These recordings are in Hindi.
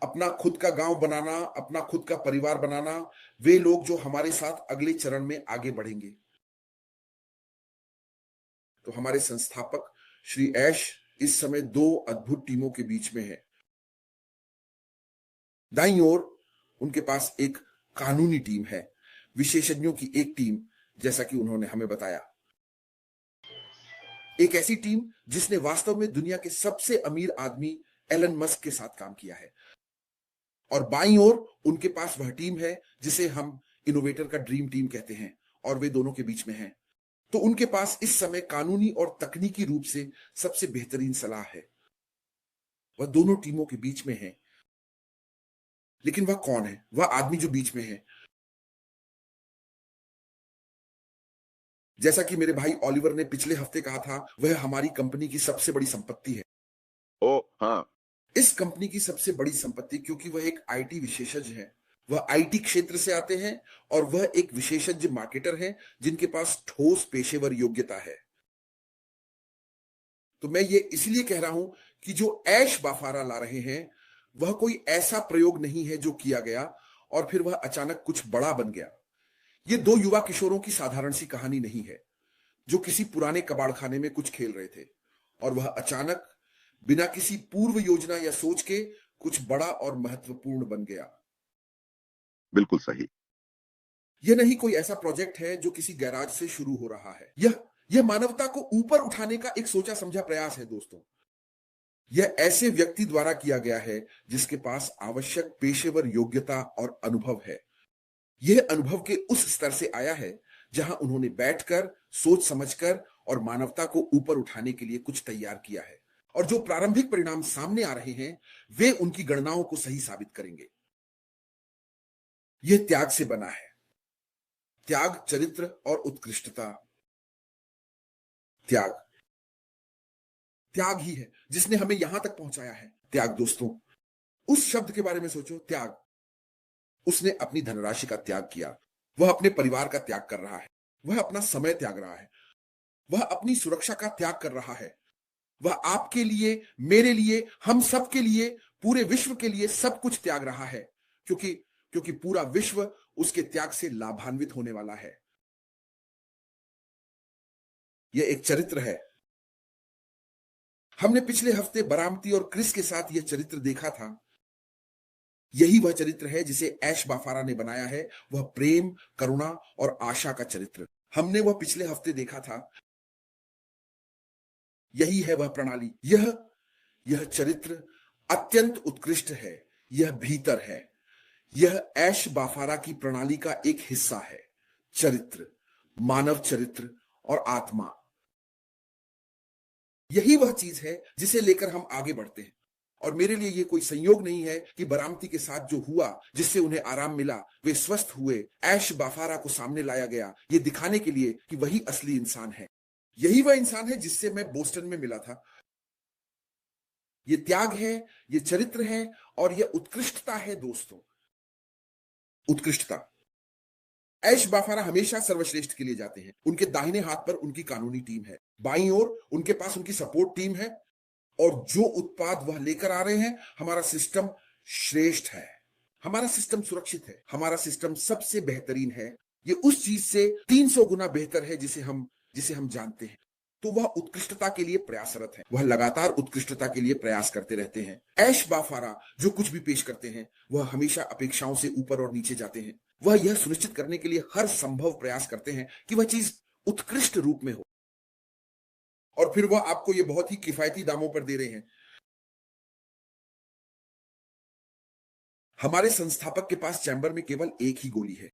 अपना खुद का गांव बनाना, अपना खुद का परिवार बनाना, वे लोग जो हमारे साथ अगले चरण में आगे बढ़ेंगे। तो हमारे संस्थापक श्री ऐश इस समय दो अद्भुत टीमों के बीच में है। दाईं ओर उनके पास एक कानूनी टीम है, विशेषज्ञों की एक टीम, जैसा कि उन्होंने हमें बताया, एक ऐसी टीम जिसने वास्तव में दुनिया के सबसे अमीर आदमी एलन मस्क के साथ काम किया है। और बाईं ओर उनके पास वह टीम है जिसे हम इनोवेटर का ड्रीम टीम कहते हैं, और वे दोनों के बीच में हैं। तो उनके पास इस समय कानूनी और तकनीकी रूप से सबसे बेहतरीन सलाह है। वह दोनों टीमों के बीच में है। लेकिन वह कौन है, वह आदमी जो बीच में है? जैसा कि मेरे भाई ऑलिवर ने पिछले हफ्ते कहा था, वह हमारी कंपनी की सबसे बड़ी संपत्ति है। ओ हाँ। इस कंपनी की सबसे बड़ी संपत्ति, क्योंकि वह एक आईटी विशेषज्ञ है, वह आईटी क्षेत्र से आते हैं और वह एक विशेषज्ञ मार्केटर हैं जिनके पास ठोस पेशेवर योग्यता है। तो मैं ये इसलिए कह रहा हूं कि जो ऐश बाफारा ला रहे हैं वह कोई ऐसा प्रयोग नहीं है जो किया गया और फिर वह अचानक कुछ बड़ा बन गया। ये दो युवा किशोरों की साधारण सी कहानी नहीं है जो किसी पुराने कबाड़खाने में कुछ खेल रहे थे और वह अचानक बिना किसी पूर्व योजना या सोच के कुछ बड़ा और महत्वपूर्ण बन गया। बिल्कुल सही। यह नहीं कोई ऐसा प्रोजेक्ट है जो किसी गैराज से शुरू हो रहा है। यह मानवता को ऊपर उठाने का एक सोचा समझा प्रयास है दोस्तों। यह ऐसे व्यक्ति द्वारा किया गया है जिसके पास आवश्यक पेशेवर योग्यता और अनुभव है। यह अनुभव के उस स्तर से आया है जहां उन्होंने बैठकर सोच समझकर और मानवता को ऊपर उठाने के लिए कुछ तैयार किया है, और जो प्रारंभिक परिणाम सामने आ रहे हैं वे उनकी गणनाओं को सही साबित करेंगे। यह त्याग से बना है। त्याग, चरित्र और उत्कृष्टता। त्याग त्याग ही है जिसने हमें यहां तक पहुंचाया है। त्याग दोस्तों, उस शब्द के बारे में सोचो, त्याग। उसने अपनी धनराशि का त्याग किया, वह अपने परिवार का त्याग कर रहा है, वह अपना समय त्याग रहा है, वह अपनी सुरक्षा का त्याग कर रहा है, वह आपके लिए, मेरे लिए, हम सब के लिए, पूरे विश्व के लिए सब कुछ त्याग रहा है, क्योंकि क्योंकि पूरा विश्व उसके त्याग से लाभान्वित होने वाला है। यह एक चरित्र है। हमने पिछले हफ्ते बरामती और क्रिस के साथ यह चरित्र देखा था। यही वह चरित्र है जिसे ऐश बाफारा ने बनाया है, वह प्रेम, करुणा और आशा का चरित्र। हमने वह पिछले हफ्ते देखा था। यही है वह प्रणाली। यह चरित्र अत्यंत उत्कृष्ट है। यह भीतर है। यह ऐश बाफारा की प्रणाली का एक हिस्सा है। चरित्र, मानव चरित्र और आत्मा, यही वह चीज है जिसे लेकर हम आगे बढ़ते हैं। और मेरे लिए यह कोई संयोग नहीं है कि बरामती के साथ जो हुआ, जिससे उन्हें आराम मिला, वे स्वस्थ हुए, ऐश बाफारा को सामने लाया गया, ये दिखाने के लिए कि वही असली इंसान है। यही वह इंसान है जिससे मैं बोस्टन में मिला था। ये त्याग है, ये चरित्र है और यह उत्कृष्टता है दोस्तों। उत्कृष्टता। ऐश बाफारा हमेशा सर्वश्रेष्ठ के लिए जाते हैं। उनके दाहिने हाथ पर उनकी कानूनी टीम है, बाईं ओर उनके पास उनकी सपोर्ट टीम है, और जो उत्पाद वह लेकर आ रहे हैं, हमारा सिस्टम श्रेष्ठ है, हमारा सिस्टम सुरक्षित है, हमारा सिस्टम सबसे बेहतरीन है। ये उस चीज से 300 गुना बेहतर है जिसे हम जानते हैं। तो वह उत्कृष्टता के लिए प्रयासरत है। वह लगातार उत्कृष्टता के लिए प्रयास करते रहते हैं। ऐश बाफारा जो कुछ भी पेश करते हैं वह हमेशा अपेक्षाओं से ऊपर और नीचे जाते हैं। वह यह सुनिश्चित करने के लिए हर संभव प्रयास करते हैं कि वह चीज उत्कृष्ट रूप में हो, और फिर वह आपको ये बहुत ही किफायती दामों पर दे रहे हैं। हमारे संस्थापक के पास चैम्बर में केवल एक ही गोली है,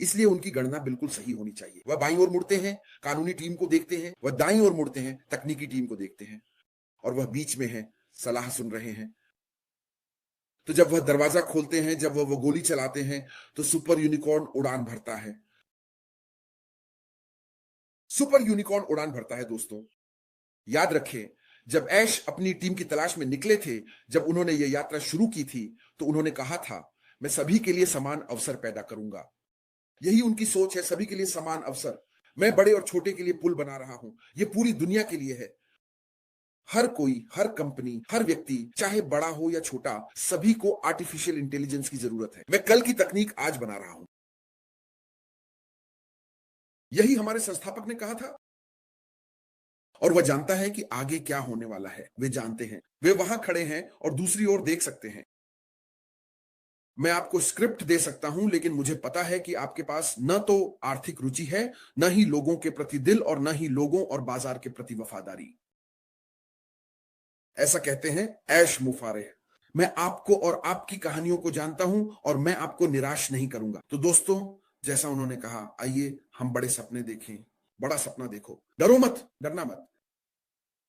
इसलिए उनकी गणना बिल्कुल सही होनी चाहिए। वह बाईं ओर मुड़ते हैं, कानूनी टीम को देखते हैं, वह दाईं ओर मुड़ते हैं, तकनीकी टीम को देखते हैं, और वह बीच में है, सलाह सुन रहे हैं। तो जब वह दरवाजा खोलते हैं, जब वह गोली चलाते हैं, तो सुपर यूनिकॉर्न उड़ान भरता है। सुपर यूनिकॉर्न उड़ान भरता है दोस्तों। याद रखें, जब ऐश अपनी टीम की तलाश में निकले थे, जब उन्होंने यह यात्रा शुरू की थी, तो उन्होंने कहा था, मैं सभी के लिए समान अवसर पैदा करूंगा। यही उनकी सोच है, सभी के लिए समान अवसर। मैं बड़े और छोटे के लिए पुल बना रहा हूं, यह पूरी दुनिया के लिए है। हर कोई, हर कंपनी, हर व्यक्ति, चाहे बड़ा हो या छोटा, सभी को आर्टिफिशियल इंटेलिजेंस की जरूरत है। मैं कल की तकनीक आज बना रहा हूं। यही हमारे संस्थापक ने कहा था। और वह जानता है कि आगे क्या होने वाला है। वे जानते हैं, वे वहां खड़े हैं और दूसरी ओर देख सकते हैं। मैं आपको स्क्रिप्ट दे सकता हूं, लेकिन मुझे पता है कि आपके पास न तो आर्थिक रुचि है, न ही लोगों के प्रति दिल, और न ही लोगों और बाजार के प्रति वफादारी। ऐसा कहते हैं ऐश मुफारे। मैं आपको और आपकी कहानियों को जानता हूं और मैं आपको निराश नहीं करूंगा। तो दोस्तों, जैसा उन्होंने कहा, आइए हम बड़े सपने देखें। बड़ा सपना देखो, डरो मत, डरना मत।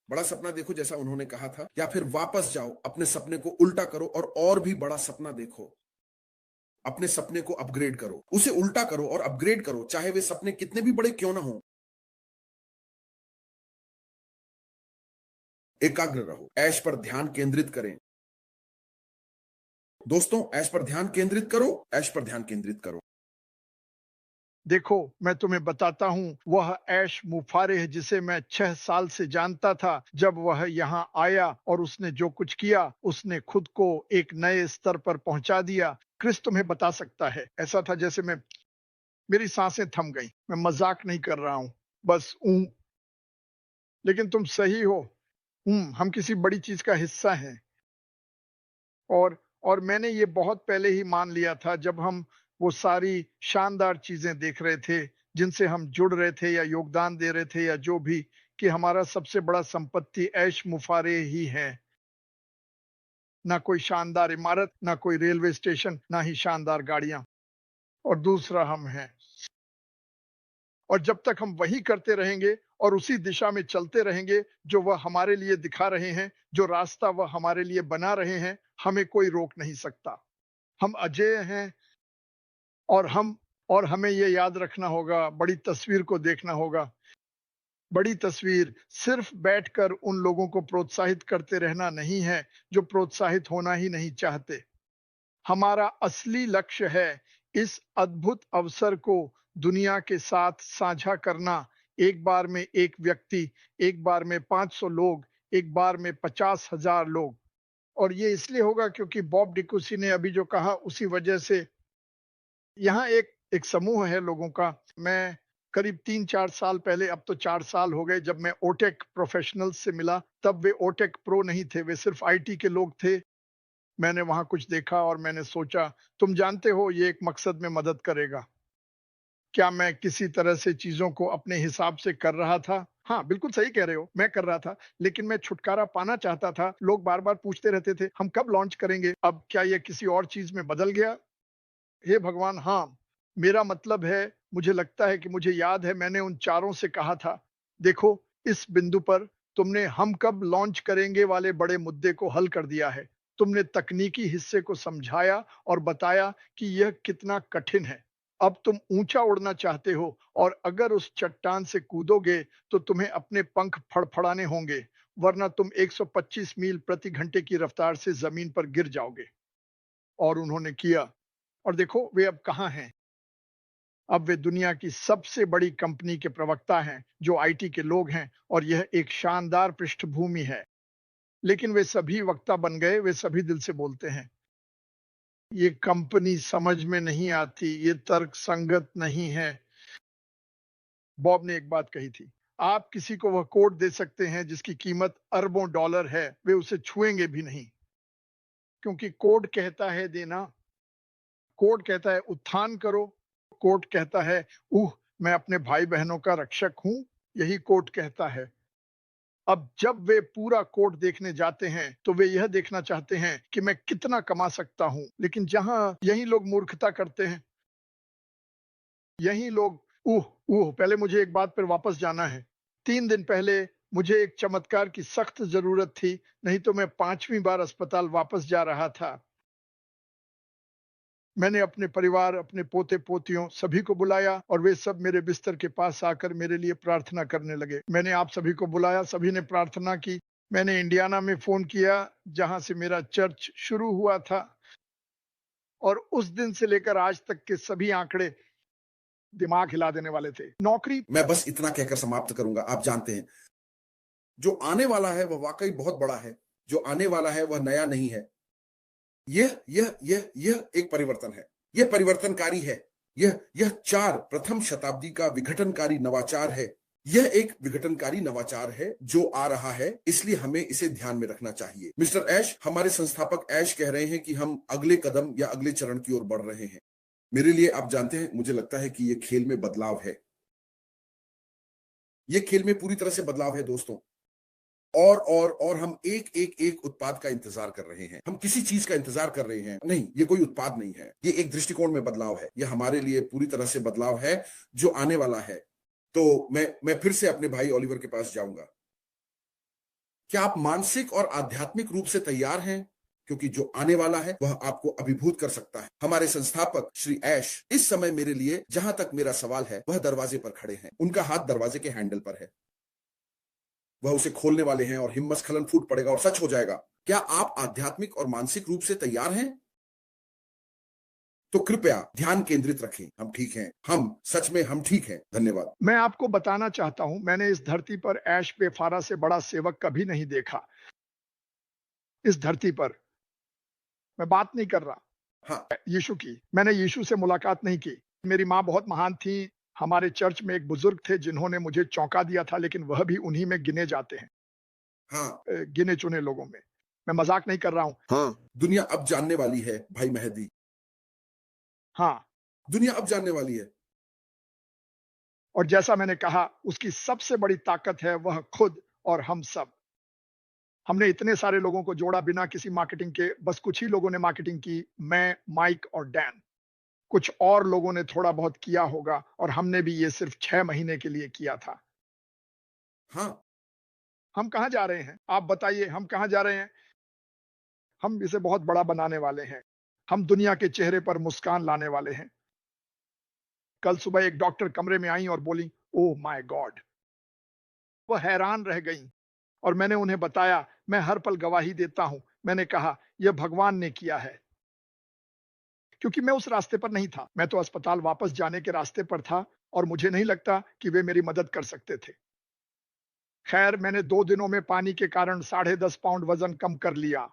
बड़ा सपना देखो जैसा उन्होंने कहा था, या फिर वापस जाओ, अपने सपने को उल्टा करो और भी बड़ा सपना देखो। अपने सपने को अपग्रेड करो, उसे उल्टा करो और अपग्रेड करो, चाहे वे सपने कितने भी बड़े क्यों ना हो। एकाग्र रहो, ऐश पर ध्यान केंद्रित करें। दोस्तों, ऐश पर ध्यान केंद्रित करो, ऐश पर ध्यान केंद्रित करो। देखो, मैं तुम्हें बताता हूँ, वह ऐश मुफारिह जिसे मैं 6 साल से जानता था, जब वह यहाँ आया और उसने जो कुछ किया, उसने खुद को एक नए स्तर पर पहुंचा दिया। क्रिस तुम्हें बता सकता है, ऐसा था जैसे मेरी सांसें थम गई। मैं मजाक नहीं कर रहा हूँ, बस लेकिन तुम सही हो। हम किसी बड़ी चीज का हिस्सा हैं। और मैंने ये बहुत पहले ही मान लिया था, जब हम वो सारी शानदार चीजें देख रहे थे, जिनसे हम जुड़ रहे थे या योगदान दे रहे थे या जो भी, कि हमारा सबसे बड़ा संपत्ति ऐश मुफारे ही है। ना कोई शानदार इमारत, ना कोई रेलवे स्टेशन, ना ही शानदार गाड़ियां। और दूसरा हम हैं। और जब तक हम वही करते रहेंगे और उसी दिशा में चलते रहेंगे जो वह हमारे लिए दिखा रहे हैं, जो रास्ता वह हमारे लिए बना रहे हैं, हमें कोई रोक नहीं सकता। हम अजेय हैं। और हमें ये याद रखना होगा, बड़ी तस्वीर को देखना होगा। बड़ी तस्वीर सिर्फ बैठकर उन लोगों को प्रोत्साहित करते रहना नहीं है जो प्रोत्साहित होना ही नहीं चाहते। हमारा असली लक्ष्य है इस अद्भुत अवसर को दुनिया के साथ साझा करना। एक बार में एक व्यक्ति, एक बार में 500 लोग, एक बार में 50,000 लोग। और ये इसलिए होगा क्योंकि बॉब डिकुसी ने अभी जो कहा, उसी वजह से यहाँ एक समूह है लोगों का। मैं करीब 3-4 साल पहले, अब तो 4 साल हो गए, जब मैं ओटेक प्रोफेशनल्स से मिला, तब वे ओटेक प्रो नहीं थे, वे सिर्फ आईटी के लोग थे। मैंने वहां कुछ देखा और मैंने सोचा, तुम जानते हो, ये एक मकसद में मदद करेगा। क्या मैं किसी तरह से चीजों को अपने हिसाब से कर रहा था? हाँ, बिल्कुल सही कह रहे हो, मैं कर रहा था, लेकिन मैं छुटकारा पाना चाहता था। लोग बार बार पूछते रहते थे, हम कब लॉन्च करेंगे? अब क्या यह किसी और चीज में बदल गया? हे भगवान, हाँ। मेरा मतलब है, मुझे लगता है कि मुझे याद है, मैंने उन चारों से कहा था, देखो, इस बिंदु पर तुमने हम कब लॉन्च करेंगे वाले बड़े मुद्दे को हल कर दिया है। तुमने तकनीकी हिस्से को समझाया और बताया कि यह कितना कठिन है। अब तुम ऊंचा उड़ना चाहते हो, और अगर उस चट्टान से कूदोगे तो तुम्हें अपने पंख फड़फड़ाने होंगे, वरना तुम 125 मील प्रति घंटे की रफ्तार से जमीन पर गिर जाओगे। और उन्होंने किया। और देखो, वे अब कहाँ हैं। अब वे दुनिया की सबसे बड़ी कंपनी के प्रवक्ता हैं, जो आईटी के लोग हैं, और यह एक शानदार पृष्ठभूमि है। लेकिन वे सभी वक्ता बन गए, वे सभी दिल से बोलते हैं। ये कंपनी समझ में नहीं आती, ये तर्क संगत नहीं है। बॉब ने एक बात कही थी, आप किसी को वह कोड दे सकते हैं जिसकी कीमत अरबों डॉलर है, वे उसे छुएंगे भी नहीं। क्योंकि कोड कहता है देना, कोड कहता है उत्थान करो, कोड कहता है मैं अपने भाई बहनों का रक्षक हूं, यही कोड कहता है। अब जब वे पूरा कोड देखने जाते हैं तो वे यह देखना चाहते हैं कि मैं कितना कमा सकता हूं। लेकिन जहां यही लोग मूर्खता करते हैं, यही लोग पहले मुझे एक बात पर वापस जाना है। 3 दिन पहले मुझे एक चमत्कार की सख्त जरूरत थी, नहीं तो मैं 5वीं बार अस्पताल वापस जा रहा था। मैंने अपने परिवार, अपने पोते पोतियों सभी को बुलाया, और वे सब मेरे बिस्तर के पास आकर मेरे लिए प्रार्थना करने लगे। मैंने आप सभी को बुलाया, सभी ने प्रार्थना की। मैंने इंडियाना में फोन किया, जहां से मेरा चर्च शुरू हुआ था, और उस दिन से लेकर आज तक के सभी आंकड़े दिमाग हिला देने वाले थे। नौकरी। मैं बस इतना कहकर समाप्त करूंगा। आप जानते हैं, जो आने वाला है वह वाकई बहुत बड़ा है। जो आने वाला है वह नया नहीं है। यह एक परिवर्तन है। यह परिवर्तनकारी है। यह 4 प्रथम शताब्दी का विघटनकारी नवाचार है। यह एक विघटनकारी नवाचार है जो आ रहा है, इसलिए हमें इसे ध्यान में रखना चाहिए। मिस्टर ऐश, हमारे संस्थापक ऐश कह रहे हैं कि हम अगले कदम या अगले चरण की ओर बढ़ रहे हैं। मेरे लिए आप जानते हैं, मुझे लगता है कि यह खेल में बदलाव है। यह खेल में पूरी तरह से बदलाव है दोस्तों। और हम एक उत्पाद का इंतजार कर रहे हैं। हम किसी चीज का इंतजार कर रहे हैं। नहीं, ये कोई उत्पाद नहीं है। ये एक दृष्टिकोण में बदलाव है। ये हमारे लिए पूरी तरह से बदलाव है जो आने वाला है। तो मैं फिर से अपने भाई ओलिवर के पास जाऊंगा। क्या आप मानसिक और आध्यात्मिक रूप से तैयार हैं? क्योंकि जो आने वाला है वह आपको अभिभूत कर सकता है। हमारे संस्थापक श्री ऐश इस समय मेरे लिए, जहां तक मेरा सवाल है, वह दरवाजे पर खड़े हैं। उनका हाथ दरवाजे के हैंडल पर है। वह उसे खोलने वाले हैं और हिमस्खलन फूट पड़ेगा और सच हो जाएगा। क्या आप आध्यात्मिक और मानसिक रूप से तैयार हैं? तो कृपया ध्यान केंद्रित रखें। हम ठीक हैं। हम ठीक हैं। धन्यवाद। मैं आपको बताना चाहता हूं, मैंने इस धरती पर ऐश बेफारा से बड़ा सेवक कभी नहीं देखा। इस धरती पर मैं बात नहीं कर रहा हाँ, यीशु की। मैंने यीशु से मुलाकात नहीं की। मेरी माँ बहुत महान थी। हमारे चर्च में एक बुजुर्ग थे जिन्होंने मुझे चौंका दिया था, लेकिन वह भी उन्हीं में गिने जाते हैं, हाँ, गिने चुने लोगों में। मैं मजाक नहीं कर रहा हूं। हाँ। दुनिया अब जानने वाली है भाई मेहदी। हाँ, दुनिया अब जानने वाली है। और जैसा मैंने कहा, उसकी सबसे बड़ी ताकत है वह खुद और हम सब। हमने इतने सारे लोगों को जोड़ा बिना किसी मार्केटिंग के। बस कुछ ही लोगों ने मार्केटिंग की, मैं, माइक और डैन। कुछ और लोगों ने थोड़ा बहुत किया होगा, और हमने भी ये सिर्फ 6 महीने के लिए किया था। हाँ, हम कहाँ जा रहे हैं? आप बताइए, हम कहाँ जा रहे हैं? हम इसे बहुत बड़ा बनाने वाले हैं। हम दुनिया के चेहरे पर मुस्कान लाने वाले हैं। कल सुबह एक डॉक्टर कमरे में आई और बोली, ओह माय गॉड! वह हैरान रह गईं, और मैंने उन्हें बताया, मैं हर पल गवाही देता हूं। मैंने कहा, यह भगवान ने किया है। क्योंकि मैं उस रास्ते पर नहीं था। मैं तो अस्पताल वापस जाने के रास्ते पर था, और मुझे नहीं लगता कि वे मेरी मदद कर सकते थे। खैर, मैंने 2 दिनों में पानी के कारण 10.5 पाउंड वजन कम कर लिया।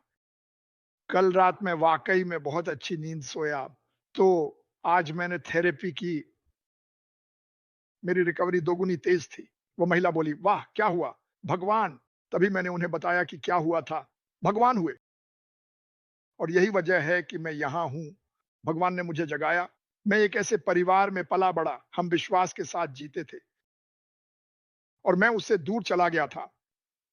कल रात मैं वाकई में बहुत अच्छी नींद सोया। तो आज मैंने थेरेपी की। मेरी रिकवरी दोगुनी तेज थी। वो महिला बोली, वाह क्या हुआ? भगवान। तभी मैंने उन्हें बताया कि क्या हुआ था। भगवान हुए, और यही वजह है कि मैं यहाँ हूँ। भगवान ने मुझे जगाया। मैं एक ऐसे परिवार में पला बड़ा, हम विश्वास के साथ जीते थे, और मैं उससे दूर चला गया था।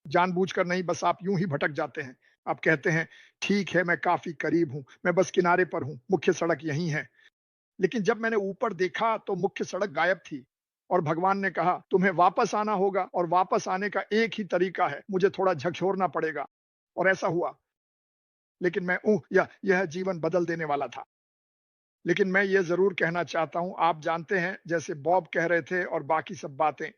जानबूझकर नहीं, बस आप यूं ही भटक जाते हैं। आप कहते हैं, ठीक है, मैं काफी करीब हूं, मैं बस किनारे पर हूं, मुख्य सड़क यहीं है। लेकिन जब मैंने ऊपर देखा तो मुख्य सड़क गायब थी, और भगवान ने कहा, तुम्हें वापस आना होगा, और वापस आने का एक ही तरीका है, मुझे थोड़ा झकझोरना पड़ेगा। और ऐसा हुआ। लेकिन मैं यह जीवन बदल देने वाला था। लेकिन मैं ये जरूर कहना चाहता हूं, आप जानते हैं, जैसे बॉब कह रहे थे और बाकी सब बातें,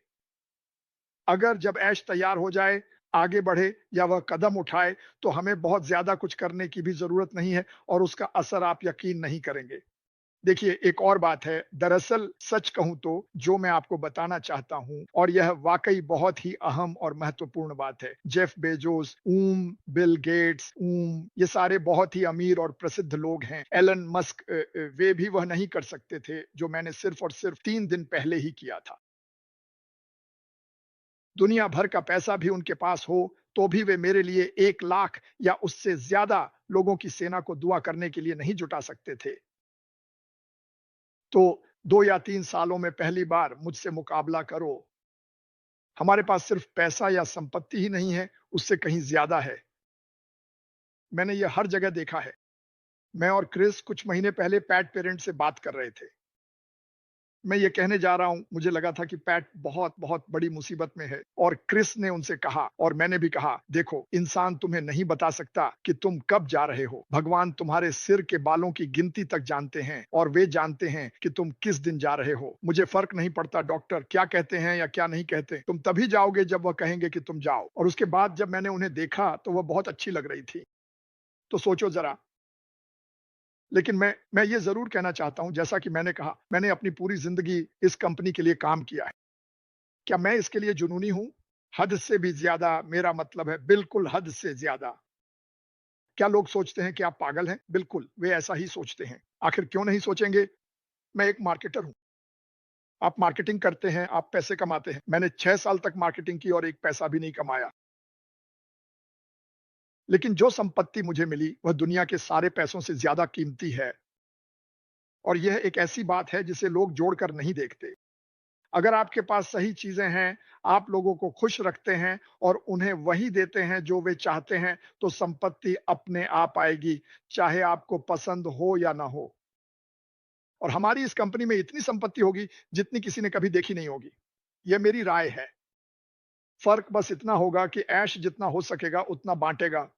अगर जब ऐश तैयार हो जाए, आगे बढ़े या वह कदम उठाए, तो हमें बहुत ज्यादा कुछ करने की भी जरूरत नहीं है, और उसका असर आप यकीन नहीं करेंगे। देखिए, एक और बात है। दरअसल सच कहूं तो जो मैं आपको बताना चाहता हूं, और यह वाकई बहुत ही अहम और महत्वपूर्ण बात है। जेफ बेजोस, बिल गेट्स, ये सारे बहुत ही अमीर और प्रसिद्ध लोग हैं। एलन मस्क, वे भी वह नहीं कर सकते थे जो मैंने सिर्फ और सिर्फ 3 दिन पहले ही किया था। दुनिया भर का पैसा भी उनके पास हो, तो भी वे मेरे लिए 1 लाख या उससे ज्यादा लोगों की सेना को दुआ करने के लिए नहीं जुटा सकते थे। तो 2 या 3 सालों में पहली बार मुझसे मुकाबला करो। हमारे पास सिर्फ पैसा या संपत्ति ही नहीं है, उससे कहीं ज्यादा है। मैंने यह हर जगह देखा है। मैं और क्रिस कुछ महीने पहले पैट पेरेंट से बात कर रहे थे। मैं ये कहने जा रहा हूं, मुझे लगा था कि पैट बहुत बहुत बड़ी मुसीबत में है, और क्रिस ने उनसे कहा, और मैंने भी कहा, देखो, इंसान तुम्हें नहीं बता सकता कि तुम कब जा रहे हो। भगवान तुम्हारे सिर के बालों की गिनती तक जानते हैं, और वे जानते हैं कि तुम किस दिन जा रहे हो। मुझे फर्क नहीं पड़ता डॉक्टर क्या कहते हैं या क्या नहीं कहते, तुम तभी जाओगे जब वह कहेंगे कि तुम जाओ। और उसके बाद जब मैंने उन्हें देखा तो वह बहुत अच्छी लग रही थी। तो सोचो जरा। लेकिन मैं ये ज़रूर कहना चाहता हूँ, जैसा कि मैंने कहा, मैंने अपनी पूरी ज़िंदगी इस कंपनी के लिए काम किया है। क्या मैं इसके लिए जुनूनी हूँ? हद से भी ज्यादा, मेरा मतलब है बिल्कुल हद से ज्यादा। क्या लोग सोचते हैं कि आप पागल हैं? बिल्कुल, वे ऐसा ही सोचते हैं। आखिर क्यों नहीं सोचेंगे? मैं एक मार्केटर हूँ। आप मार्केटिंग करते हैं, आप पैसे कमाते हैं। मैंने 6 साल तक मार्केटिंग की और एक पैसा भी नहीं कमाया। लेकिन जो संपत्ति मुझे मिली, वह दुनिया के सारे पैसों से ज़्यादा कीमती है और यह एक ऐसी बात है जिसे लोग जोड़कर नहीं देखते। अगर आपके पास सही चीज़ें हैं, आप लोगों को खुश रखते हैं और उन्हें वही देते हैं जो वे चाहते हैं, तो संपत्ति अपने आप आएगी, चाहे आपको पसंद हो या ना हो। और हमारी इस कंपनी में इतनी संपत्ति होगी, जितनी किसी ने कभी देखी नहीं होगी। यह मेरी राय है। फ़र्क बस इतना होगा कि ऐश जितना हो सकेगा, उतना बाँटेगा